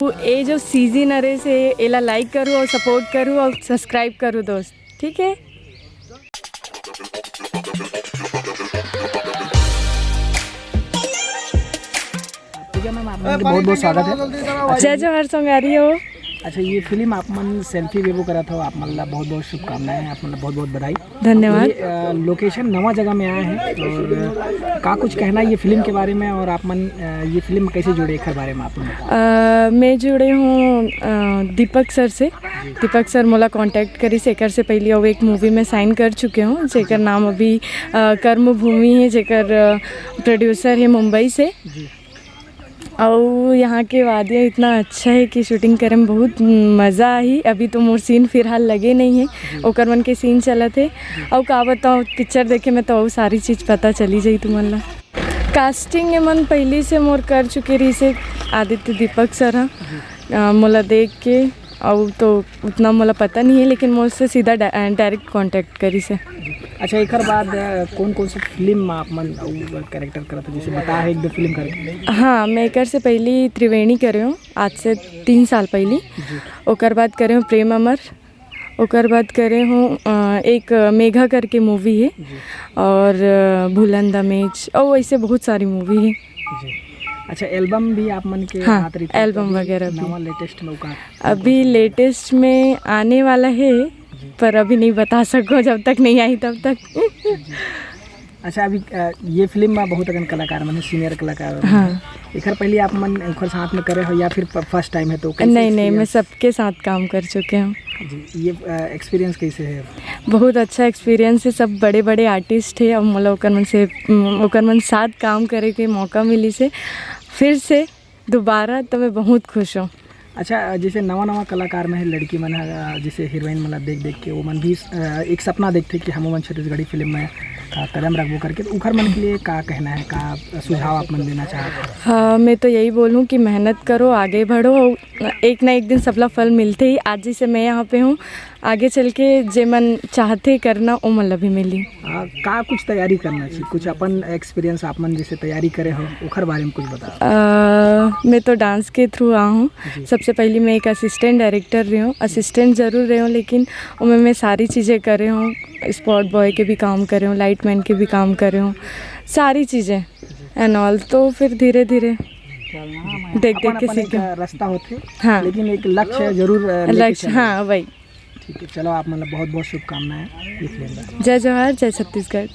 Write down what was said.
ये जो सीजन अरे से एला लाइक करूँ और सपोर्ट करूँ और सब्सक्राइब करूँ दोस्त, ठीक है। ठीक है मैम, आपका बहुत बहुत स्वागत है। जय जोहार संगारी हो। अच्छा, ये फिल्म आप मन सेल्फी वेबो करा था, आप मतलब बहुत बहुत शुभकामनाएं, आप मतलब बहुत बहुत बधाई, धन्यवाद। लोकेशन नवा जगह में आए हैं और का कुछ कहना है ये फिल्म के बारे में, और आप मन ये फिल्म कैसे जुड़े एक बारे में आप मन? मैं जुड़े हूँ दीपक सर से। दीपक सर मोला कांटेक्ट करी सेकर से पहले और एक मूवी में साइन कर चुके हूँ जेकर नाम अभी कर्म भूमि है, जेकर प्रोड्यूसर है मुंबई से। और यहाँ के वादियाँ इतना अच्छा है कि शूटिंग करे में बहुत मज़ा आई। अभी तो मोर सीन फिलहाल लगे नहीं है, ओकर मन के सीन चला थे। और का बताओ, पिक्चर देखे में तो सारी चीज़ पता चली जाई तुमन ला। कास्टिंग मन पहले से मोर कर चुके रही से आदित्य दीपक सर हाँ, मोला देख के और तो उतना मोला पता नहीं है, लेकिन मुझसे सीधा डायरेक्ट कांटेक्ट करी से। अच्छा, एक बाद कौन कौन सी फिल्म आप मन कैरेक्टर करा था, जैसे बता है एक दो फिल्म कर? हाँ, मैं एकर से पहले त्रिवेणी करे हूँ, आज से 3 साल पहले। ओकर बाद करे हूँ प्रेम अमर। ओकर बाद करे हूँ एक मेघा करके मूवी है, और भूलन दमेज, और ऐसे बहुत सारी मूवी है। अच्छा, एल्बम भी आप मन के? हाँ, एल्बम वगैरह भी लेटेस्ट में अभी लेटेस्ट में आने वाला है, पर अभी नहीं बता सको, जब तक नहीं आई तब तक। अच्छा, अभी ये फिल्म में बहुत अगन कलाकार मन सीनियर कलाकार। हाँ, एक पहले आप मन एक साथ में करे हो या फिर फर्स्ट टाइम है? तो नहीं, मैं सबके साथ काम कर चुके हूँ जी। ये एक्सपीरियंस कैसे है? बहुत अच्छा एक्सपीरियंस है। सब बड़े बड़े आर्टिस्ट है और मोला ओकर मन साथ काम करे के मौका मिली से फिर से दोबारा, तो मैं बहुत खुश हूँ। अच्छा, जैसे नवा कलाकार में है लड़की मन, जैसे हीरोइन मतलब देख के वो मन भी एक सपना देखते कि हम मन छत्तीसगढ़ी फिल्म में कदम रखबो करके, तो उखर मन के लिए का कहना है, का सुझाव आप मन देना चाहते हैं? हाँ, मैं तो यही बोलूँ कि मेहनत करो, आगे बढ़ो, एक ना एक दिन सबला फल मिलते ही। आज जैसे मैं यहाँ पे हूँ, आगे चल के जे मन चाहते करना वो मतलब भी मिली। का कुछ तैयारी करना चाहिए, कुछ अपन एक्सपीरियंस आप मन जैसे तैयारी करे हो उखर बारे में कुछ बता? मैं तो डांस के थ्रू आ हूँ। सबसे पहले मैं एक असिस्टेंट डायरेक्टर रही हूँ, असिस्टेंट ज़रूर रही हूँ, लेकिन उनमें मैं सारी चीज़ें कर रही हूँ। स्पॉट बॉय के भी काम कर रही हूँ, लाइटमैन के भी काम कर रही हूँ, सारी चीज़ें एंड ऑल। तो फिर धीरे धीरे देख के सीखे रास्ता होते। हाँ, लेकिन एक लक्ष्य जरूर लक्ष्य, हाँ वही। ठीक है, चलो आप मतलब बहुत बहुत शुभकामनाएं। जय जोहार, जय छत्तीसगढ़।